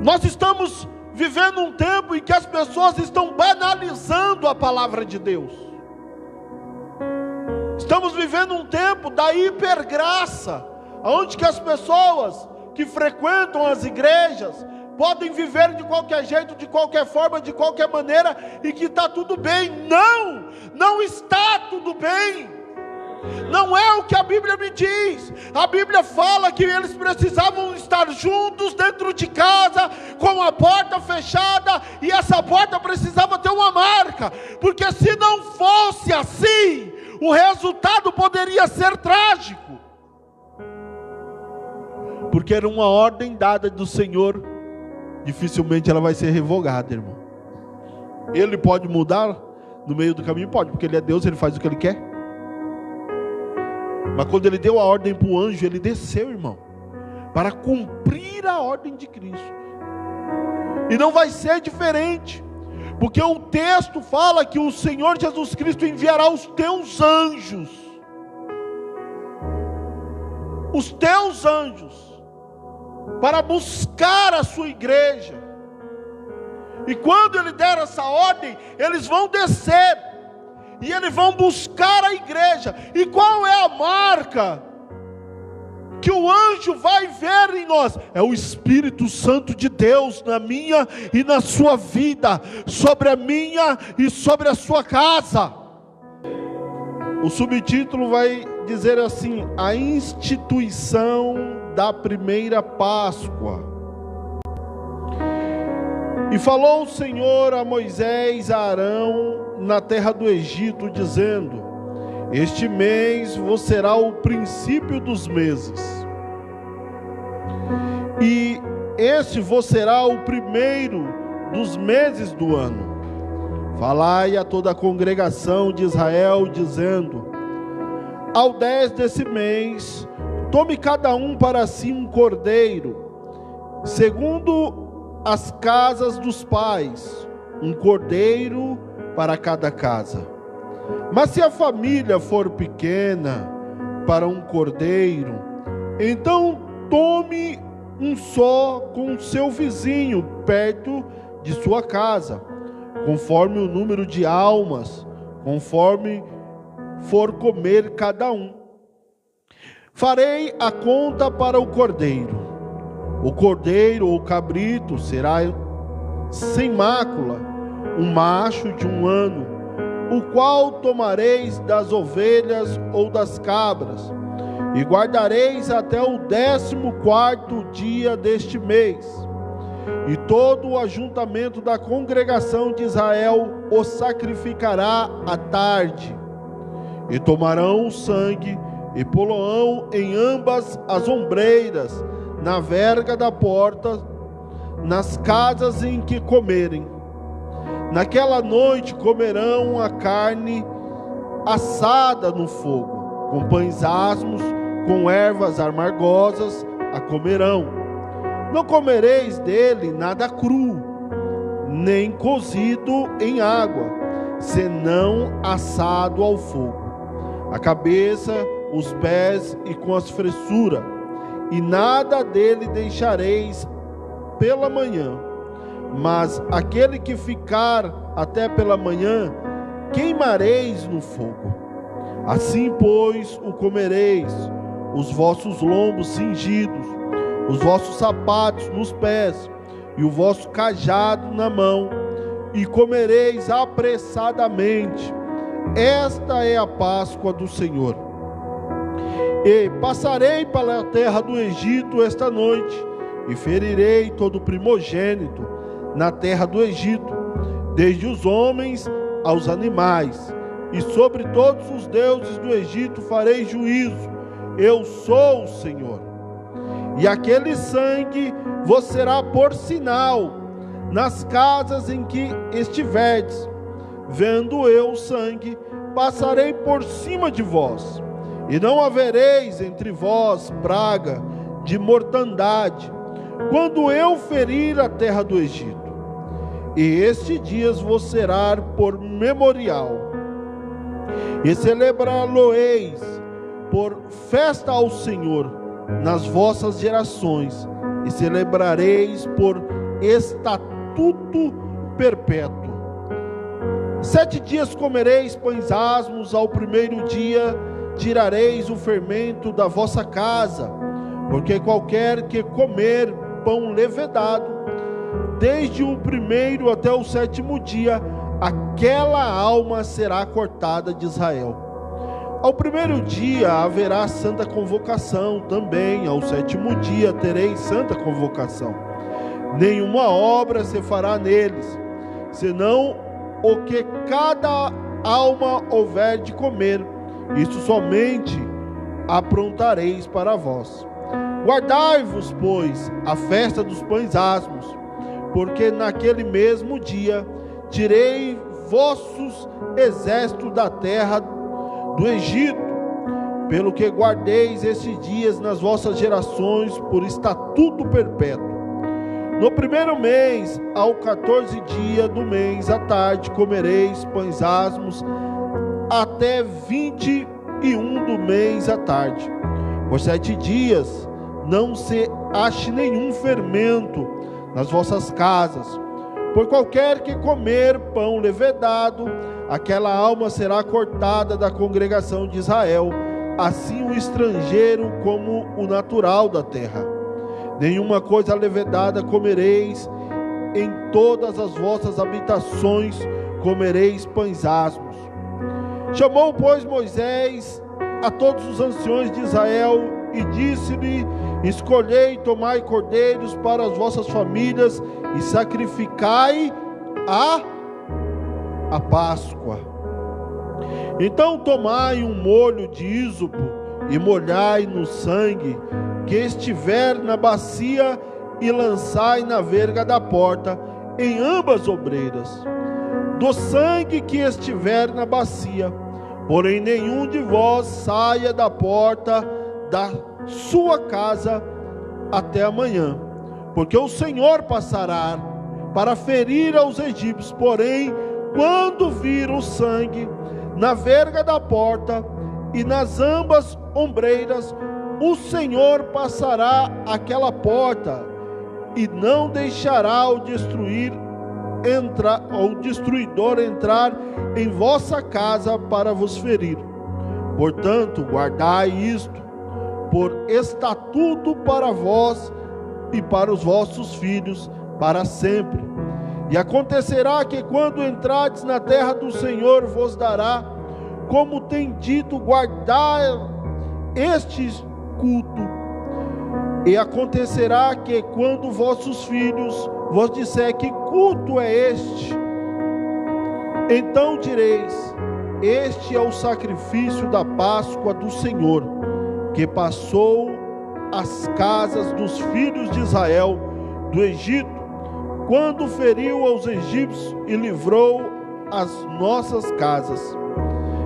Nós estamos vivendo um tempo em que as pessoas estão banalizando a palavra de Deus. Estamos vivendo um tempo da hipergraça, onde que as pessoas que frequentam as igrejas podem viver de qualquer jeito, de qualquer forma, de qualquer maneira, e que está tudo bem. Não, não está tudo bem. Não é o que a Bíblia me diz. A Bíblia fala que eles precisavam estar juntos dentro de casa, com a porta fechada, e essa porta precisava ter uma marca, porque se não fosse assim, o resultado poderia ser trágico, porque era uma ordem dada do Senhor. Dificilmente ela vai ser revogada, irmão. Ele pode mudar no meio do caminho? Pode, porque Ele é Deus, Ele faz o que Ele quer. Mas quando Ele deu a ordem para o anjo, Ele desceu, irmão, para cumprir a ordem de Cristo. E não vai ser diferente, porque o texto fala que o Senhor Jesus Cristo enviará os teus anjos, para buscar a sua igreja. E quando Ele der essa ordem, eles vão descer, e eles vão buscar a igreja. E qual é a marca que o anjo vai ver em nós? É o Espírito Santo de Deus na minha e na sua vida, sobre a minha e sobre a sua casa. O subtítulo vai dizer assim: a instituição da primeira Páscoa. E falou o Senhor a Moisés e a Arão na terra do Egito, dizendo: este mês vos será o princípio dos meses, e este vos será o primeiro dos meses do ano. Falai a toda a congregação de Israel, dizendo: ao 10 desse mês, tome cada um para si um cordeiro, segundo as casas dos pais, um cordeiro para cada casa. Mas se a família for pequena para um cordeiro, então tome um só com seu vizinho perto de sua casa, conforme o número de almas, conforme for comer cada um. Farei a conta para o cordeiro. O cordeiro ou cabrito será sem mácula, um macho de 1 ano, o qual tomareis das ovelhas ou das cabras, e guardareis até o 14º dia deste mês. E todo o ajuntamento da congregação de Israel o sacrificará à tarde. E tomarão o sangue e poloão em ambas as ombreiras, na verga da porta, nas casas em que comerem. Naquela noite comerão a carne assada no fogo, com pães asmos, com ervas amargosas a comerão. Não comereis dele nada cru, nem cozido em água, senão assado ao fogo. A cabeça, os pés e com as fressuras, e nada dele deixareis pela manhã. Mas aquele que ficar até pela manhã, queimareis no fogo. Assim, pois, o comereis, os vossos lombos cingidos, os vossos sapatos nos pés, e o vosso cajado na mão, e comereis apressadamente. Esta é a Páscoa do Senhor. E passarei pela terra do Egito esta noite, e ferirei todo primogênito na terra do Egito, desde os homens aos animais, e sobre todos os deuses do Egito farei juízo. Eu sou o Senhor. E aquele sangue vos será por sinal nas casas em que estiverdes. Vendo eu o sangue, passarei por cima de vós, e não havereis entre vós praga de mortandade, quando eu ferir a terra do Egito. E este dia vos será por memorial, e celebrá-lo-eis por festa ao Senhor nas vossas gerações, e celebrareis por estatuto perpétuo. 7 dias comereis pães asmos, ao primeiro dia tirareis o fermento da vossa casa, porque qualquer que comer pão levedado, desde o primeiro até o 7º dia, aquela alma será cortada de Israel. Ao primeiro dia haverá santa convocação, também ao 7º dia tereis santa convocação. Nenhuma obra se fará neles, senão o que cada alma houver de comer, isso somente aprontareis para vós. Guardai-vos, pois, a festa dos pães asmos, porque naquele mesmo dia tirei vossos exércitos da terra do Egito, pelo que guardeis esses dias nas vossas gerações por estatuto perpétuo. No primeiro mês, ao 14 dia do mês, à tarde, comereis pães asmos, até 21 do mês à tarde. Por 7 dias, não se ache nenhum fermento nas vossas casas. Por qualquer que comer pão levedado, aquela alma será cortada da congregação de Israel, assim o estrangeiro como o natural da terra. Nenhuma coisa levedada comereis, em todas as vossas habitações comereis pães asmos. Chamou, pois, Moisés a todos os anciões de Israel e disse-lhe: escolhei e tomai cordeiros para as vossas famílias e sacrificai a Páscoa. Então tomai um molho de ísopo e molhai no sangue que estiver na bacia e lançai na verga da porta, em ambas obreiras. Do sangue que estiver na bacia, porém nenhum de vós saia da porta da sua casa até amanhã, porque o Senhor passará para ferir aos egípcios. Porém, quando vir o sangue na verga da porta e nas ambas ombreiras, o Senhor passará aquela porta e não deixará o destruidor entrar em vossa casa para vos ferir. Portanto, guardai isto por estatuto para vós e para os vossos filhos para sempre. E acontecerá que quando entrardes na terra do Senhor vos dará, como tem dito, guardar estes culto. E acontecerá que quando vossos filhos vos disser: que culto é este? Então direis: este é o sacrifício da Páscoa do Senhor, que passou as casas dos filhos de Israel do Egito, quando feriu aos egípcios e livrou as nossas casas.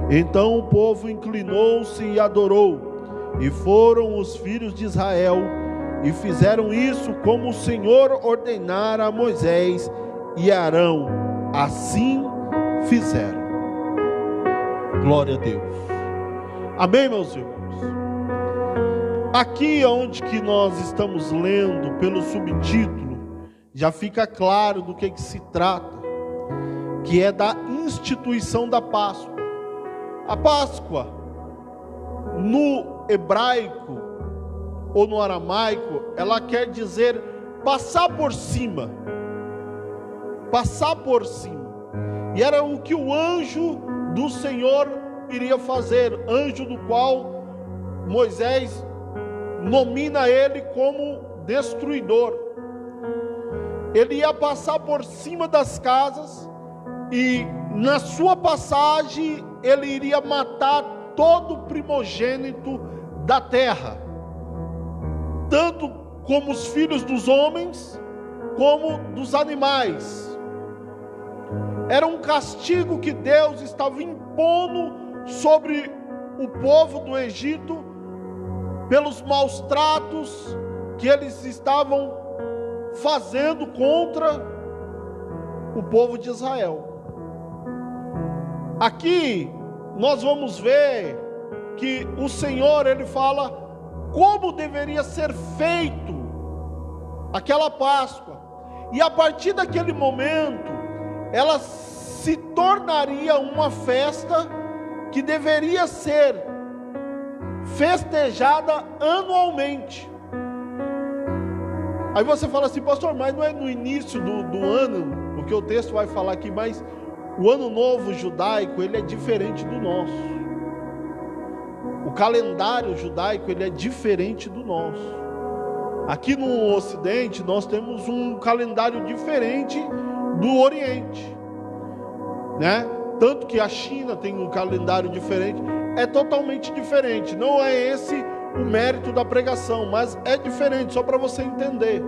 Então o povo inclinou-se e adorou. E foram os filhos de Israel e fizeram isso como o Senhor ordenara a Moisés e Arão. Assim fizeram. Glória a Deus. Amém, meus irmãos? Aqui onde que nós estamos lendo, pelo subtítulo, já fica claro do que se trata, que é da instituição da Páscoa. A Páscoa, no hebraico ou no aramaico, ela quer dizer passar por cima. Passar por cima. E era o que o anjo do Senhor iria fazer, anjo do qual Moisés nomina ele como destruidor. Ele ia passar por cima das casas e na sua passagem ele iria matar todo primogênito da terra, tanto como os filhos dos homens, como dos animais. Era um castigo que Deus estava impondo sobre o povo do Egito, pelos maus tratos que eles estavam fazendo contra o povo de Israel. Aqui nós vamos ver que o Senhor, ele fala como deveria ser feito aquela Páscoa. E a partir daquele momento, ela se tornaria uma festa que deveria ser festejada anualmente. Aí você fala assim, pastor, mas não é no início do ano, porque o texto vai falar aqui, mas o ano novo judaico, ele é diferente do nosso. O calendário judaico, ele é diferente do nosso. Aqui no Ocidente, nós temos um calendário diferente do Oriente, né? Tanto que a China tem um calendário diferente, é totalmente diferente. Não é esse o mérito da pregação, mas é diferente, só para você entender.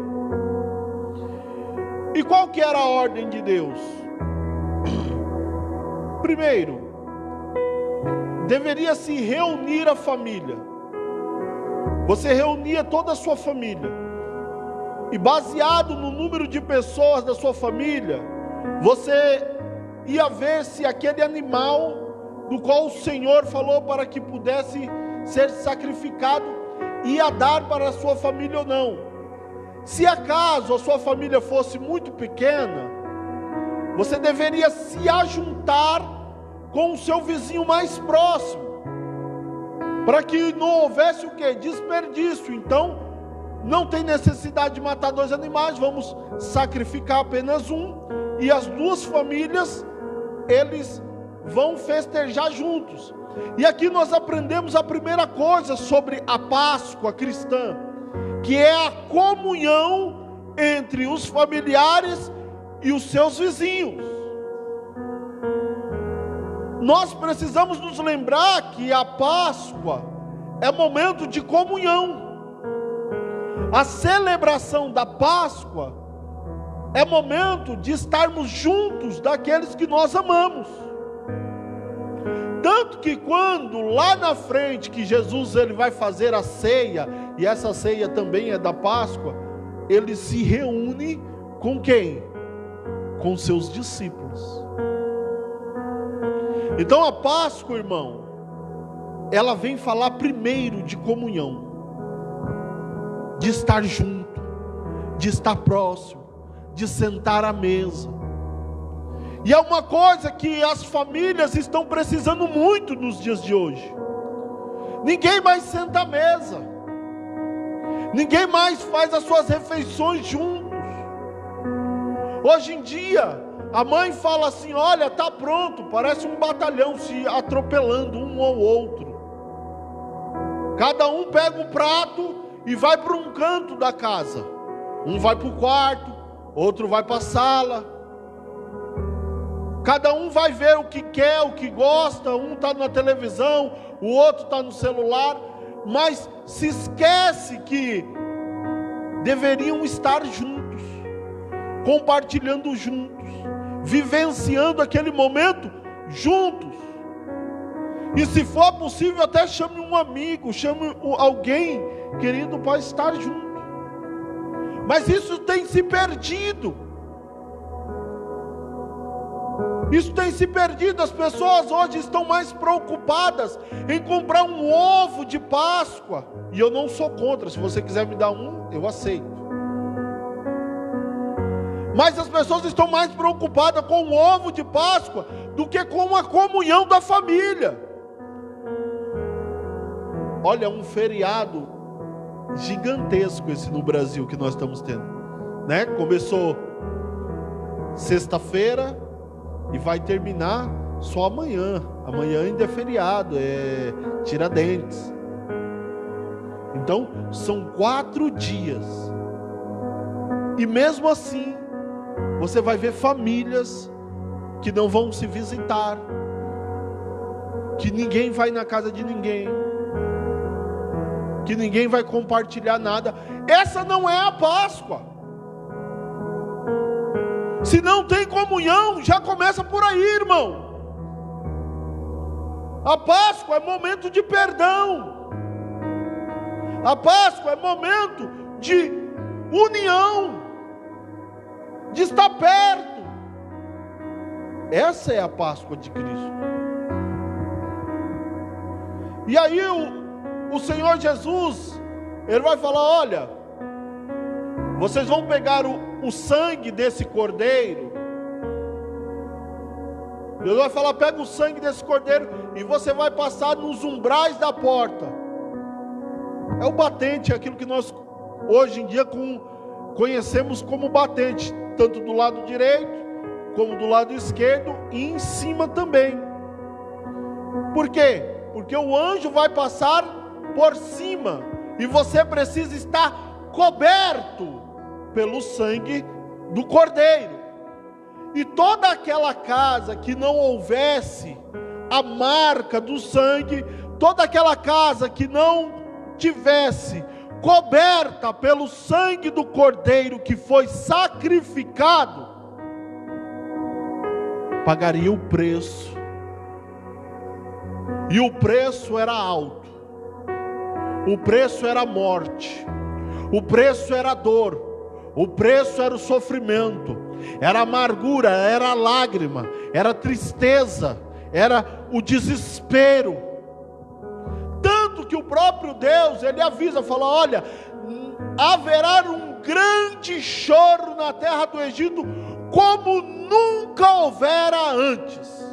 E qual que era a ordem de Deus? Primeiro, deveria se reunir a família. Você reunia toda a sua família, e baseado no número de pessoas da sua família, você ia ver se aquele animal do qual o Senhor falou para que pudesse ser sacrificado, ia dar para a sua família ou não. Se acaso a sua família fosse muito pequena, você deveria se ajuntar com o seu vizinho mais próximo, para que não houvesse o que? Desperdício. Então, não tem necessidade de matar 2 animais, vamos sacrificar apenas um, e as 2 famílias, eles vão festejar juntos. E aqui nós aprendemos a primeira coisa sobre a Páscoa cristã, que é a comunhão entre os familiares e os seus vizinhos. Nós precisamos nos lembrar que a Páscoa é momento de comunhão. A celebração da Páscoa é momento de estarmos juntos daqueles que nós amamos. Tanto que quando lá na frente que Jesus ele vai fazer a ceia, e essa ceia também é da Páscoa, ele se reúne com quem? Com seus discípulos. Então a Páscoa, irmão, ela vem falar primeiro de comunhão, de estar junto, de estar próximo, de sentar à mesa. E é uma coisa que as famílias estão precisando muito nos dias de hoje. Ninguém mais senta à mesa, ninguém mais faz as suas refeições juntos. Hoje em dia, a mãe fala assim, olha, está pronto, parece um batalhão se atropelando um ao outro. Cada um pega um prato e vai para um canto da casa. Um vai para o quarto, outro vai para a sala. Cada um vai ver o que quer, o que gosta. Um está na televisão, o outro está no celular. Mas se esquece que deveriam estar juntos, compartilhando juntos, vivenciando aquele momento juntos. E se for possível, até chame um amigo, chame alguém querido para estar junto. Mas isso tem se perdido. Isso tem se perdido. As pessoas hoje estão mais preocupadas em comprar um ovo de Páscoa. E eu não sou contra, se você quiser me dar um, eu aceito. Mas as pessoas estão mais preocupadas com o ovo de Páscoa do que com a comunhão da família. Olha, um feriado gigantesco esse no Brasil que nós estamos tendo, né? Começou sexta-feira e vai terminar só amanhã. Amanhã ainda é feriado, é Tiradentes. Então, são 4 dias. E mesmo assim, você vai ver famílias que não vão se visitar, que ninguém vai na casa de ninguém, que ninguém vai compartilhar nada. Essa não é a Páscoa. Se não tem comunhão, já começa por aí, irmão. A Páscoa é momento de perdão. A Páscoa é momento de união, de estar perto. Essa é a Páscoa de Cristo. E aí o Senhor Jesus, Ele vai falar, olha, vocês vão pegar o sangue desse cordeiro. Deus vai falar: pega o sangue desse cordeiro e você vai passar nos umbrais da porta. É o batente, é aquilo que nós hoje em dia conhecemos como batente, tanto do lado direito como do lado esquerdo e em cima também. Por quê? Porque o anjo vai passar por cima e você precisa estar coberto pelo sangue do cordeiro. E toda aquela casa que não houvesse a marca do sangue, toda aquela casa que não tivesse coberta pelo sangue do cordeiro que foi sacrificado, pagaria o preço. E o preço era alto. O preço era a morte. O preço era a dor. O preço era o sofrimento. Era a amargura, era a lágrima, era a tristeza, era o desespero. Tanto que o próprio Deus, Ele avisa, fala: olha, haverá um grande choro na terra do Egito, como nunca houvera antes.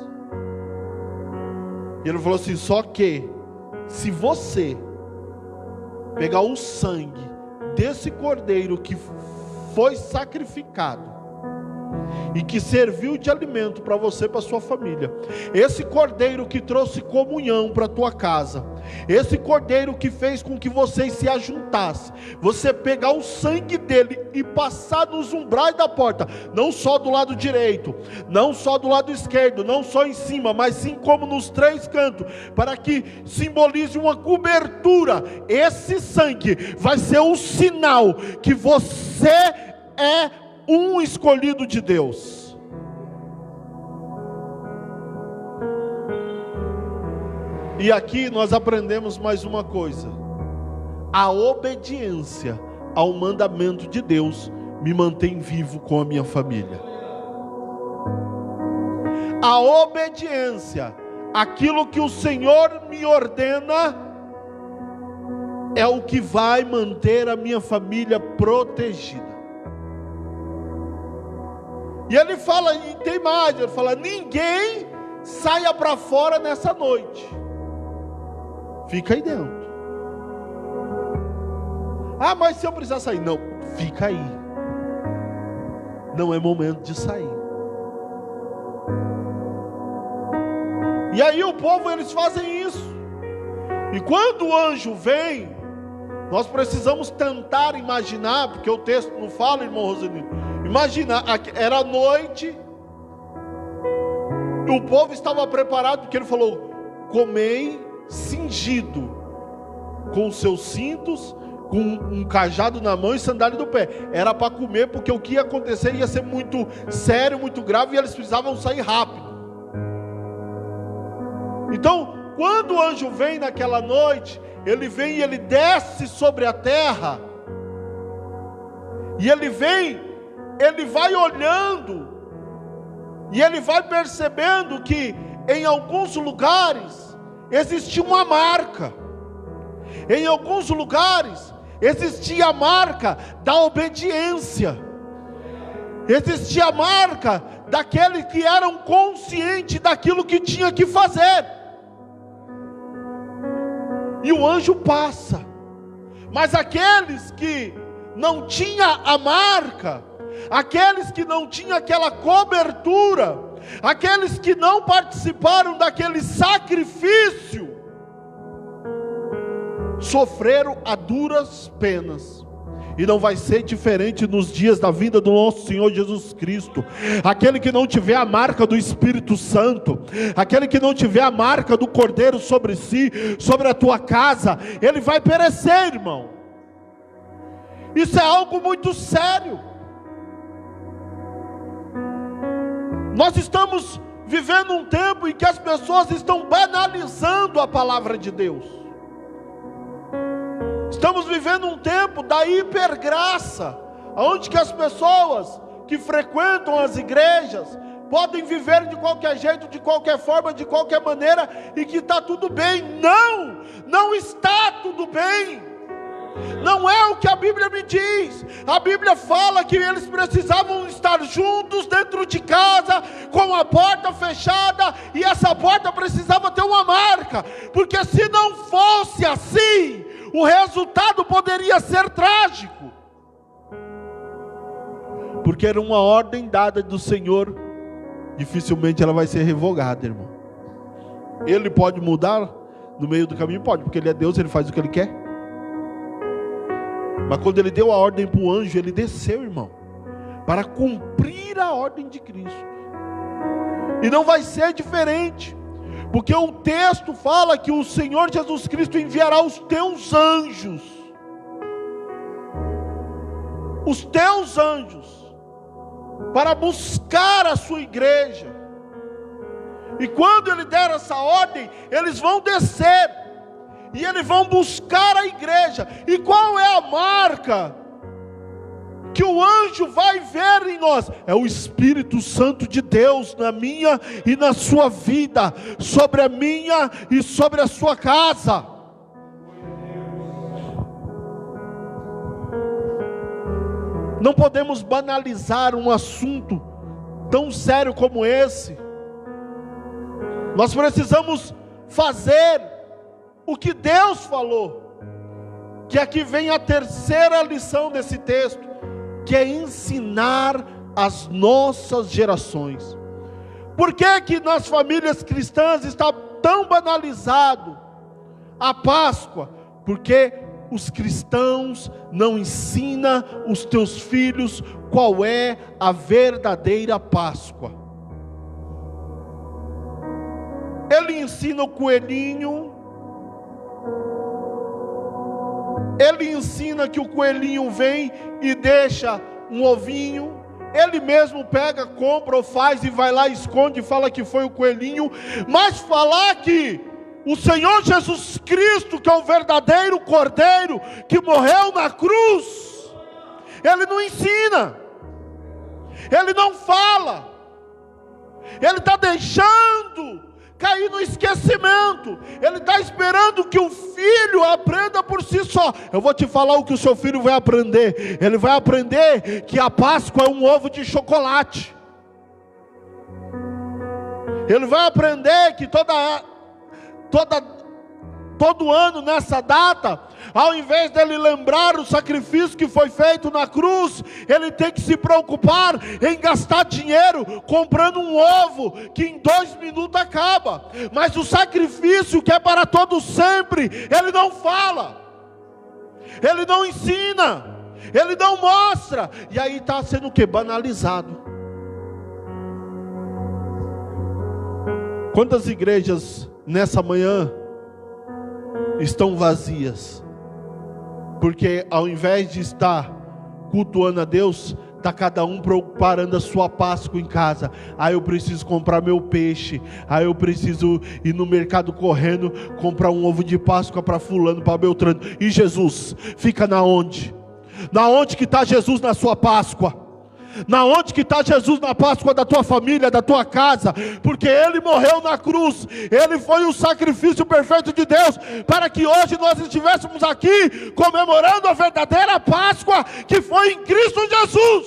E Ele falou assim: só que, se você pegar o sangue desse cordeiro que foi sacrificado, e que serviu de alimento para você e para sua família, esse cordeiro que trouxe comunhão para a tua casa, esse cordeiro que fez com que vocês se ajuntassem, você pegar o sangue dele e passar nos umbrais da porta, não só do lado direito, não só do lado esquerdo, não só em cima, mas sim como nos três cantos, para que simbolize uma cobertura. Esse sangue vai ser um sinal que você é um escolhido de Deus. E aqui nós aprendemos mais uma coisa: a obediência ao mandamento de Deus me mantém vivo com a minha família. A obediência àquilo que o Senhor me ordena é o que vai manter a minha família protegida. E ele fala, e tem mais, ele fala: ninguém saia para fora nessa noite, fica aí dentro. Ah, mas se eu precisar sair, não, fica aí, não é momento de sair. E aí o povo, eles fazem isso. E quando o anjo vem, nós precisamos tentar imaginar, porque o texto não fala, irmão Rosanino. Imagina, era noite, o povo estava preparado, porque ele falou: comei cingido, com seus cintos, com um cajado na mão e sandália do pé. Era para comer, porque o que ia acontecer ia ser muito sério, muito grave, e eles precisavam sair rápido. Então, quando o anjo vem naquela noite, ele vem e ele desce sobre a terra, e ele vem, ele vai olhando, e ele vai percebendo que em alguns lugares existia uma marca, em alguns lugares existia a marca da obediência, existia a marca daqueles que eram conscientes daquilo que tinha que fazer. E o anjo passa, mas aqueles que não tinham a marca, aqueles que não tinham aquela cobertura, aqueles que não participaram daquele sacrifício, sofreram a duras penas. E não vai ser diferente nos dias da vinda do nosso Senhor Jesus Cristo. Aquele que não tiver a marca do Espírito Santo, aquele que não tiver a marca do Cordeiro sobre si, sobre a tua casa, ele vai perecer, irmão. Isso é algo muito sério. Nós estamos vivendo um tempo em que as pessoas estão banalizando a palavra de Deus. Estamos vivendo um tempo da hipergraça, onde que as pessoas que frequentam as igrejas podem viver de qualquer jeito, de qualquer forma, de qualquer maneira, e que está tudo bem. Não, não está tudo bem. Não é o que a Bíblia me diz. A Bíblia fala que eles precisavam estar juntos dentro de casa, com a porta fechada, e essa porta precisava ter uma marca, porque se não fosse assim, o resultado poderia ser trágico, porque era uma ordem dada do Senhor. Dificilmente ela vai ser revogada, irmão. Ele pode mudar no meio do caminho? Pode, porque Ele é Deus, Ele faz o que Ele quer. Mas quando Ele deu a ordem para o anjo, Ele desceu, irmão, para cumprir a ordem de Cristo. E não vai ser diferente, porque o texto fala que o Senhor Jesus Cristo enviará os teus anjos, para buscar a sua igreja. E quando Ele der essa ordem, eles vão descer e eles vão buscar a igreja. E qual é a marca que o anjo vai ver em nós? É o Espírito Santo de Deus na minha e na sua vida, sobre a minha e sobre a sua casa. Não podemos banalizar um assunto tão sério como esse. Nós precisamos fazer o que Deus falou. Que aqui vem a terceira lição desse texto, que é ensinar as nossas gerações. Por que que nas famílias cristãs está tão banalizado a Páscoa? Porque os cristãos não ensinam os teus filhos qual é a verdadeira Páscoa. Ele ensina o coelhinho, ele ensina que o coelhinho vem e deixa um ovinho, ele mesmo pega, compra ou faz e vai lá, esconde e fala que foi o coelhinho. Mas falar que o Senhor Jesus Cristo, que é o verdadeiro Cordeiro, que morreu na cruz, Ele não ensina, Ele não fala, Ele está deixando cair no esquecimento. Ele está esperando que o filho aprenda por si só. Eu vou te falar o que o seu filho vai aprender. Ele vai aprender que a Páscoa é um ovo de chocolate. Ele vai aprender que todo ano nessa data, ao invés dele lembrar o sacrifício que foi feito na cruz, ele tem que se preocupar em gastar dinheiro comprando um ovo que em 2 minutos acaba. Mas o sacrifício que é para todo sempre, ele não fala, ele não ensina, ele não mostra, e aí está sendo o que? Banalizado. Quantas igrejas nessa manhã estão vazias? Porque ao invés de estar cultuando a Deus, está cada um preparando a sua Páscoa em casa. Eu preciso comprar meu peixe, eu preciso ir no mercado correndo, comprar um ovo de Páscoa para fulano, para Beltrano. E Jesus, fica na onde? Na onde que está Jesus na sua Páscoa? Na onde que está Jesus na Páscoa da tua família, da tua casa? Porque Ele morreu na cruz, Ele foi o sacrifício perfeito de Deus, para que hoje nós estivéssemos aqui, comemorando a verdadeira Páscoa, que foi em Cristo Jesus.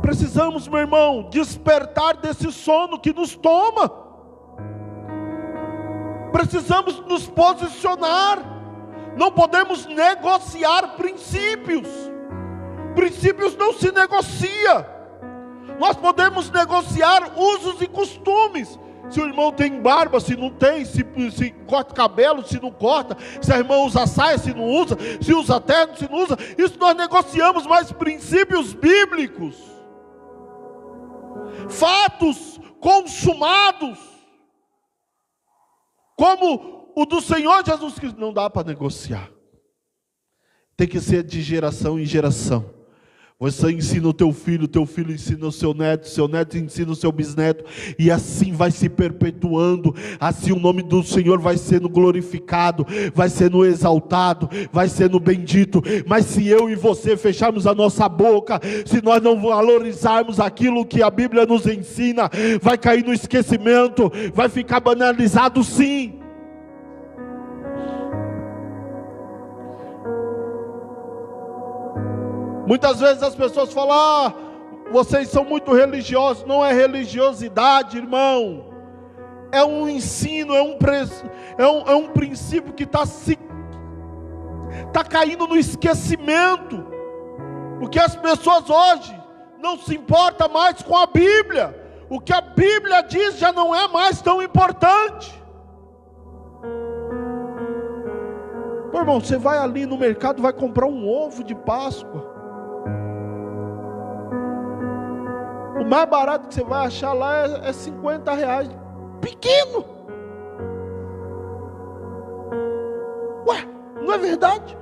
Precisamos, meu irmão, despertar desse sono que nos toma. Precisamos nos posicionar. Não podemos negociar princípios. Princípios não se negocia. Nós podemos negociar usos e costumes. Se o irmão tem barba, se não tem, se corta cabelo, se não corta, se a irmã usa saia, se não usa, se usa terno, se não usa. Isso nós negociamos, mas princípios bíblicos, fatos consumados, como o do Senhor Jesus Cristo, não dá para negociar. Tem que ser de geração em geração. Você ensina o teu filho ensina o seu neto ensina o seu bisneto, e assim vai se perpetuando. Assim o nome do Senhor vai sendo glorificado, vai sendo exaltado, vai sendo bendito. Mas se eu e você fecharmos a nossa boca, se nós não valorizarmos aquilo que a Bíblia nos ensina, vai cair no esquecimento, vai ficar banalizado, sim. Muitas vezes as pessoas falam: vocês são muito religiosos. Não é religiosidade, irmão. É um ensino, é um princípio que está caindo no esquecimento. Porque as pessoas hoje não se importam mais com a Bíblia. O que a Bíblia diz já não é mais tão importante. Pô, irmão, você vai ali no mercado, vai comprar um ovo de Páscoa. O mais barato que você vai achar lá é R$50. Pequeno. Ué, não é verdade?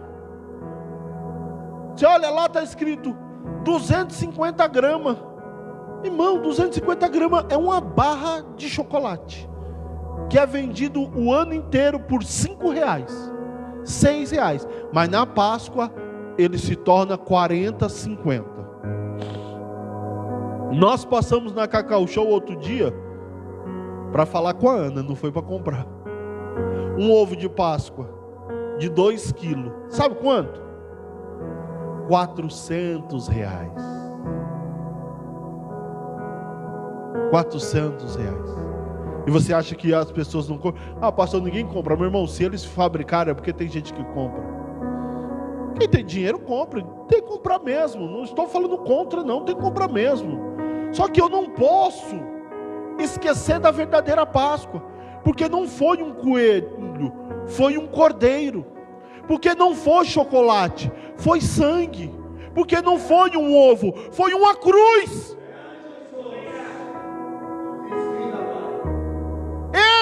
Você olha lá, está escrito 250 gramas. Irmão, 250 gramas é uma barra de chocolate, que é vendido o ano inteiro por R$5, R$6. Mas na Páscoa ele se torna 40, 50. Nós passamos na Cacau Show outro dia para falar com a Ana, não foi para comprar. Um ovo de Páscoa de 2 quilos, sabe quanto? R$400. R$400. E você acha que as pessoas não compram? Pastor, ninguém compra. Meu irmão, se eles fabricarem é porque tem gente que compra. Quem tem dinheiro compra, tem que comprar mesmo. Não estou falando contra, não, tem que comprar mesmo. Só que eu não posso esquecer da verdadeira Páscoa, porque não foi um coelho, foi um cordeiro. Porque não foi chocolate, foi sangue. Porque não foi um ovo, foi uma cruz.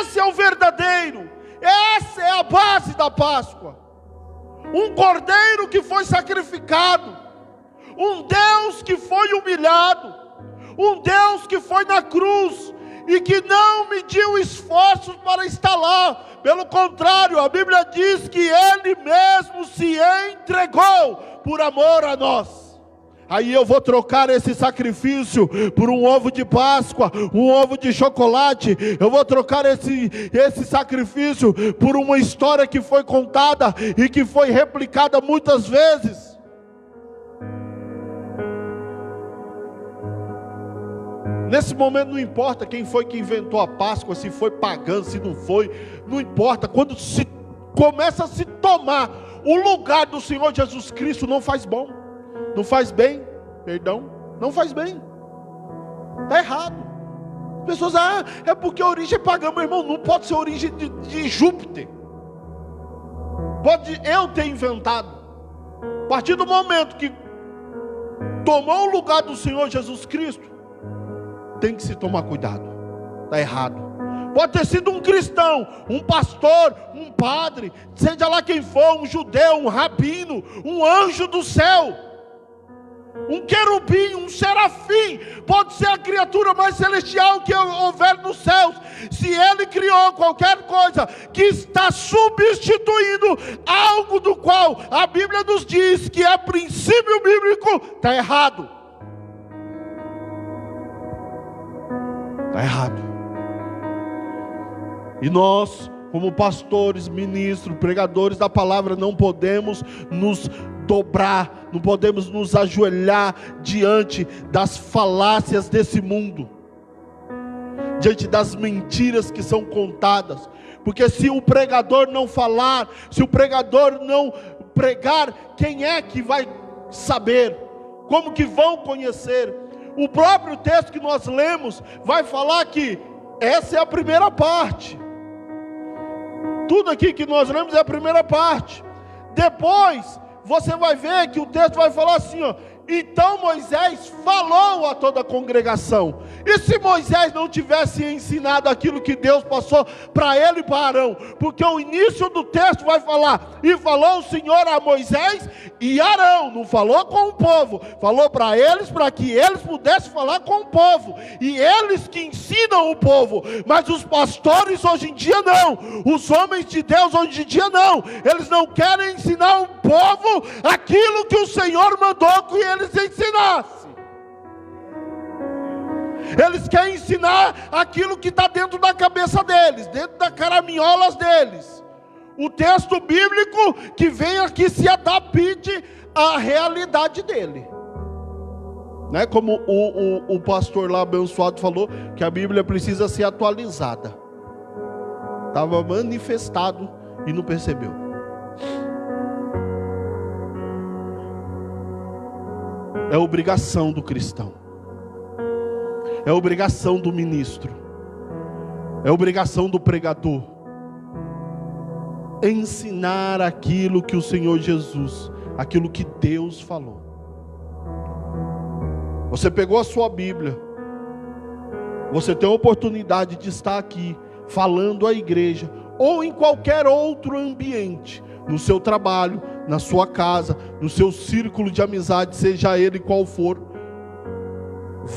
Esse é o verdadeiro, essa é a base da Páscoa. Um cordeiro que foi sacrificado, um Deus que foi humilhado, um Deus que foi na cruz e que não mediu esforços para estar lá. Pelo contrário, a Bíblia diz que Ele mesmo se entregou por amor a nós. Aí eu vou trocar esse sacrifício por um ovo de Páscoa, um ovo de chocolate. Eu vou trocar esse sacrifício por uma história que foi contada e que foi replicada muitas vezes. Nesse momento não importa quem foi que inventou a Páscoa, se foi pagão, se não foi, não importa. Quando se começa a se tomar o lugar do Senhor Jesus Cristo, não faz bom, não faz bem, perdão, não faz bem, está errado. As pessoas, é porque a origem é pagã. Meu irmão, não pode ser a origem de Júpiter, pode eu ter inventado. A partir do momento que tomou o lugar do Senhor Jesus Cristo, tem que se tomar cuidado, está errado. Pode ter sido um cristão, um pastor, um padre, seja lá quem for, um judeu, um rabino, um anjo do céu, um querubim, um serafim, pode ser a criatura mais celestial que houver nos céus. Se ele criou qualquer coisa que está substituindo algo do qual a Bíblia nos diz que é princípio bíblico, está errado. Está errado. E nós, como pastores, ministros, pregadores da palavra, não podemos nos dobrar, não podemos nos ajoelhar diante das falácias desse mundo, diante das mentiras que são contadas. Porque se o pregador não falar, se o pregador não pregar, quem é que vai saber? Como que vão conhecer? O próprio texto que nós lemos vai falar que essa é a primeira parte. Tudo aqui que nós lemos é a primeira parte. Depois você vai ver que o texto vai falar assim, Então Moisés falou a toda a congregação. E se Moisés não tivesse ensinado aquilo que Deus passou para ele e para Arão? Porque o início do texto vai falar: e falou o Senhor a Moisés e Arão. Não falou com o povo, falou para eles, para que eles pudessem falar com o povo. E eles que ensinam o povo. Mas os pastores hoje em dia não. Os homens de Deus hoje em dia não. Eles não querem ensinar o povo aquilo que o Senhor mandou que eles ensinassem. Eles querem ensinar aquilo que está dentro da cabeça deles, dentro das caraminholas deles. O texto bíblico que vem aqui se adapte à realidade dele. Não é como o pastor lá abençoado falou, que a Bíblia precisa ser atualizada. Estava manifestado e não percebeu. É obrigação do cristão, é obrigação do ministro, é obrigação do pregador ensinar aquilo que o Senhor Jesus, aquilo que Deus falou. Você pegou a sua Bíblia, você tem a oportunidade de estar aqui falando à igreja ou em qualquer outro ambiente, no seu trabalho, na sua casa, no seu círculo de amizade, seja ele qual for.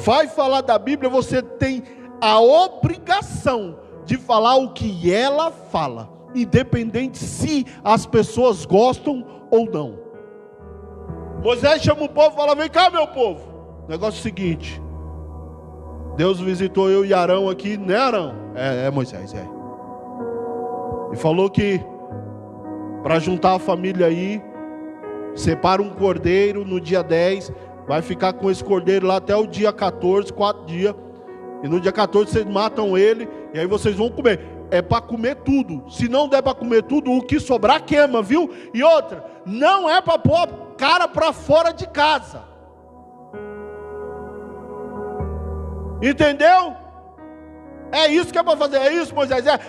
Vai falar da Bíblia, você tem a obrigação de falar o que ela fala, independente se as pessoas gostam ou não. Moisés chama o povo e fala: vem cá, meu povo. O negócio é o seguinte: Deus visitou eu e Arão aqui, né, Arão? É Moisés, é. E falou que para juntar a família aí, separa um cordeiro no dia 10, vai ficar com esse cordeiro lá até o dia 14, 4 dias, e no dia 14 vocês matam ele, e aí vocês vão comer. É para comer tudo. Se não der para comer tudo, o que sobrar queima, viu? E outra, não é para pôr a cara para fora de casa. Entendeu? É isso que é para fazer. É isso, Moisés? É.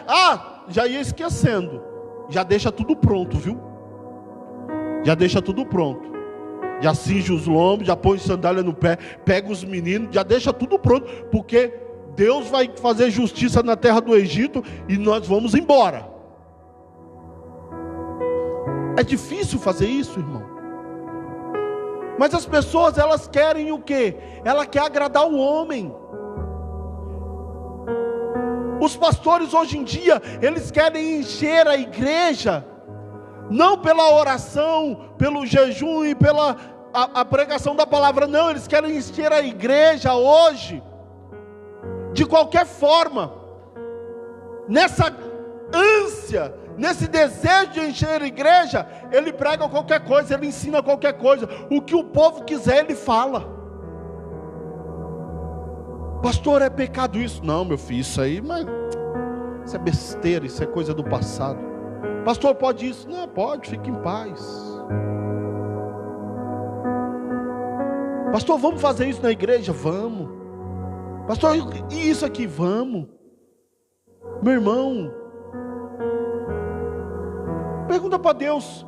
Já ia esquecendo. Já deixa tudo pronto, viu? Já deixa tudo pronto. Já cinge os lombos, já põe sandália no pé, pega os meninos, já deixa tudo pronto, porque Deus vai fazer justiça na terra do Egito e nós vamos embora. É difícil fazer isso, irmão. Mas as pessoas, elas querem o quê? Ela quer agradar o homem. Os pastores hoje em dia, eles querem encher a igreja, não pela oração, pelo jejum e pela a pregação da palavra, não. Eles querem encher a igreja hoje, de qualquer forma, nessa ânsia, nesse desejo de encher a igreja, ele prega qualquer coisa, ele ensina qualquer coisa, o que o povo quiser ele fala. Pastor, é pecado isso? Não, meu filho, isso aí, mas isso é besteira, isso é coisa do passado. Pastor, pode isso? Não, pode, fique em paz. Pastor, vamos fazer isso na igreja? Vamos. Pastor, e isso aqui? Vamos. Meu irmão, pergunta para Deus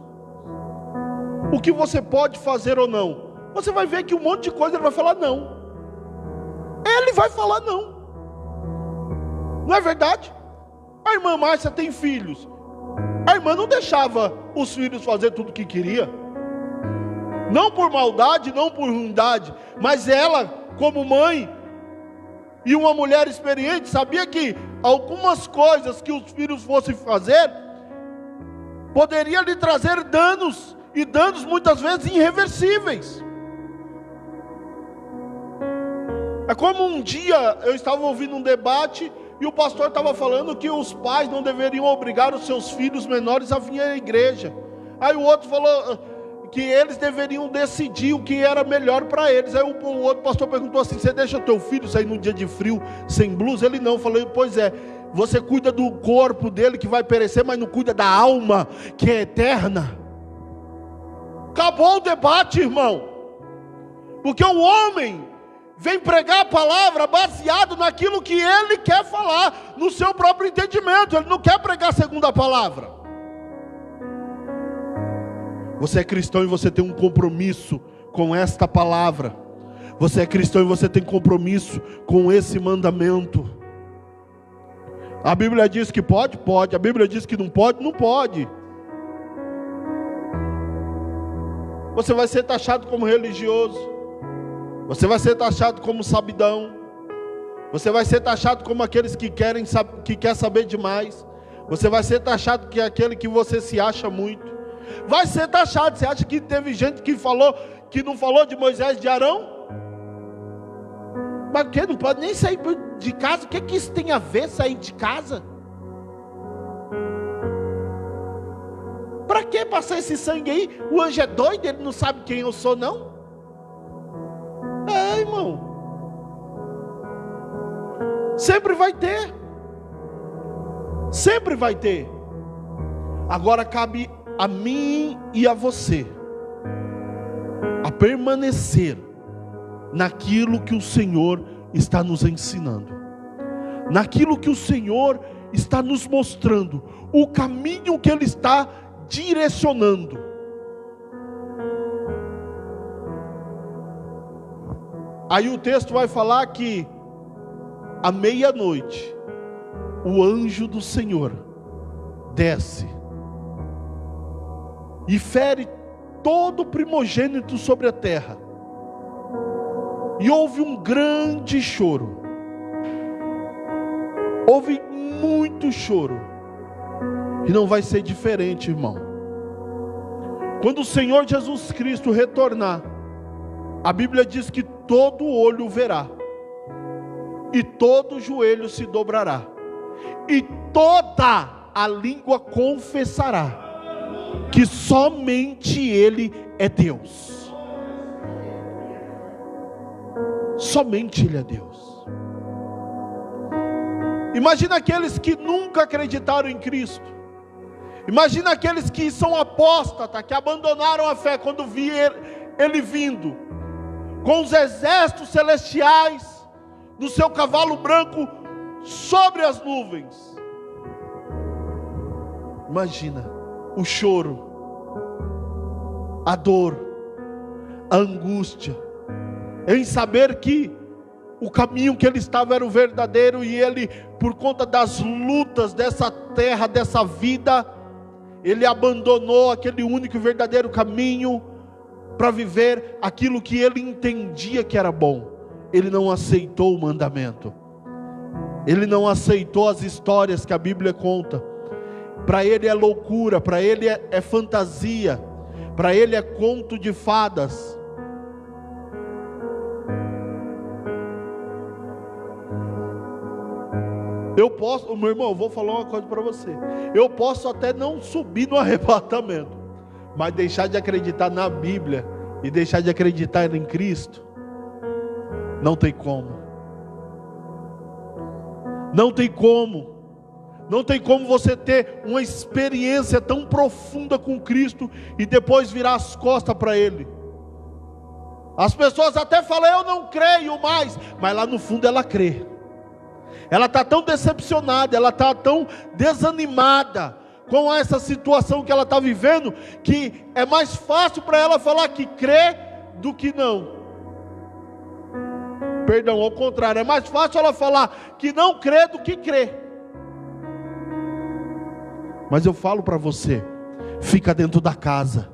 o que você pode fazer ou não. Você vai ver que um monte de coisa ele vai falar não. Ele vai falar não. Não é verdade? A irmã Márcia tem filhos. A irmã não deixava os filhos fazer tudo o que queria. Não por maldade, não por ruindade, mas ela, como mãe e uma mulher experiente, sabia que algumas coisas que os filhos fossem fazer poderia lhe trazer danos, e danos muitas vezes irreversíveis. É como um dia eu estava ouvindo um debate e o pastor estava falando que os pais não deveriam obrigar os seus filhos menores a vir à igreja. Aí o outro falou que eles deveriam decidir o que era melhor para eles. Aí o outro pastor perguntou assim: você deixa teu filho sair num dia de frio sem blusa? Ele não. Eu falei: pois é, você cuida do corpo dele que vai perecer, mas não cuida da alma que é eterna. Acabou o debate, irmão. Porque o homem vem pregar a palavra baseado naquilo que ele quer falar, no seu próprio entendimento. Ele não quer pregar segundo a palavra. Você é cristão e você tem um compromisso com esta palavra. Você é cristão e você tem compromisso com esse mandamento. A Bíblia diz que pode? Pode. A Bíblia diz que não pode? Não pode. Você vai ser taxado como religioso. Você vai ser taxado como sabidão. Você vai ser taxado como aqueles que quer saber demais. Você vai ser taxado que é aquele que você se acha muito. Vai ser taxado. Você acha que teve gente que não falou de Moisés e de Arão? Mas o que? Não pode nem sair de casa? O que isso tem a ver, sair de casa? Para que passar esse sangue aí? O anjo é doido, ele não sabe quem eu sou, não? É, irmão. Sempre vai ter. Sempre vai ter. Agora cabe a mim e a você a permanecer naquilo que o Senhor está nos ensinando, naquilo que o Senhor está nos mostrando, o caminho que Ele está direcionando. Aí o texto vai falar que à meia-noite o anjo do Senhor desce e fere todo o primogênito sobre a terra. E houve um grande choro. Houve muito choro. E não vai ser diferente, irmão. Quando o Senhor Jesus Cristo retornar, a Bíblia diz que todo olho verá, e todo joelho se dobrará, e toda a língua confessará que somente Ele é Deus. Somente Ele é Deus. Imagina aqueles que nunca acreditaram em Cristo. Imagina aqueles que são apóstatas, que abandonaram a fé quando viram Ele vindo, com os exércitos celestiais, no seu cavalo branco, sobre as nuvens. Imagina o choro, a dor, a angústia, em saber que o caminho que ele estava era o verdadeiro, e ele, por conta das lutas dessa terra, dessa vida, ele abandonou aquele único e verdadeiro caminho para viver aquilo que ele entendia que era bom. Ele não aceitou o mandamento, ele não aceitou as histórias que a Bíblia conta. Para ele é loucura, para ele é fantasia, para ele é conto de fadas. Meu irmão, eu vou falar uma coisa para você. Eu posso até não subir no arrebatamento, mas deixar de acreditar na Bíblia e deixar de acreditar em Cristo, não tem como. Não tem como. Não tem como você ter uma experiência tão profunda com Cristo e depois virar as costas para Ele. As pessoas até falam, eu não creio mais, mas lá no fundo ela crê. Ela está tão decepcionada, ela está tão desanimada com essa situação que ela está vivendo, que é mais fácil para ela falar que crê do que não. Perdão, ao contrário, é mais fácil ela falar que não crê do que crê. Mas eu falo para você, fica dentro da casa,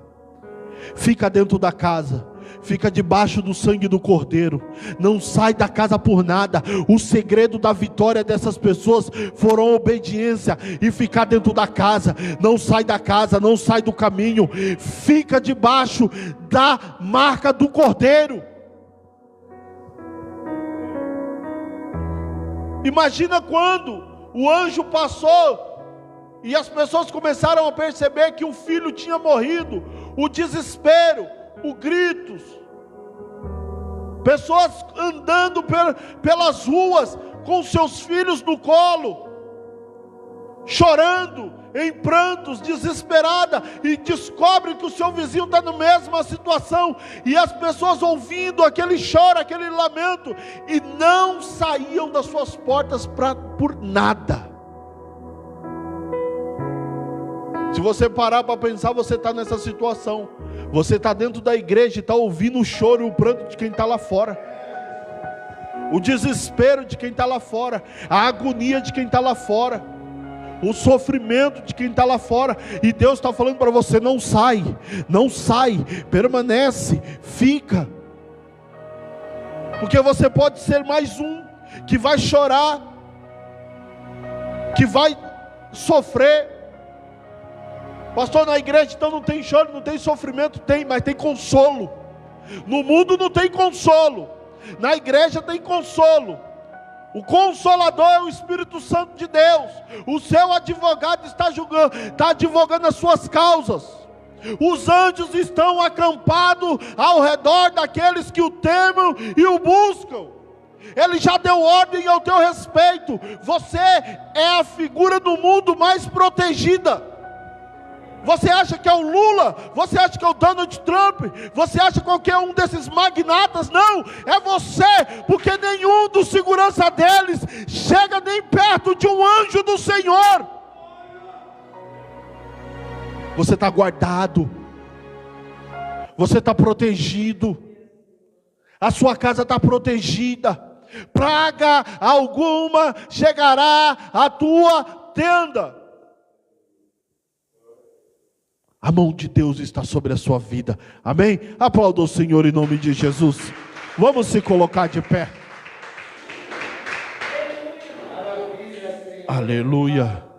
fica dentro da casa, fica debaixo do sangue do Cordeiro, não sai da casa por nada. O segredo da vitória dessas pessoas foram a obediência e ficar dentro da casa. Não sai da casa, não sai do caminho, fica debaixo da marca do Cordeiro. Imagina quando o anjo passou e as pessoas começaram a perceber que o filho tinha morrido, o desespero, os gritos, pessoas andando pelas ruas com seus filhos no colo, chorando, em prantos, desesperada, e descobre que o seu vizinho está na mesma situação, e as pessoas ouvindo aquele choro, aquele lamento, e não saíam das suas portas por nada. Se Se você parar para pensar, você está nessa situação. Você está dentro da igreja e está ouvindo o choro e o pranto de quem está lá fora, o desespero de quem está lá fora, a agonia de quem está lá fora, o sofrimento de quem está lá fora. E Deus está falando para você: não sai, não sai, permanece, fica. Porque você pode ser mais um que vai chorar, que vai sofrer. Pastor, na igreja então não tem choro, não tem sofrimento? Tem, mas tem consolo. No mundo não tem consolo, na igreja tem consolo. O Consolador é o Espírito Santo de Deus. O seu advogado está julgando, está advogando as suas causas. Os anjos estão acampados ao redor daqueles que o temem e o buscam. Ele já deu ordem ao teu respeito. Você é a figura do mundo mais protegida. Você acha que é o Lula? Você acha que é o Donald Trump? Você acha que qualquer um desses magnatas? Não, é você, porque nenhum dos segurança deles chega nem perto de um anjo do Senhor. Você está guardado, você está protegido, a sua casa está protegida. Praga alguma chegará à tua tenda. A mão de Deus está sobre a sua vida. Amém? Aplauda o Senhor em nome de Jesus. Vamos se colocar de pé. Aleluia.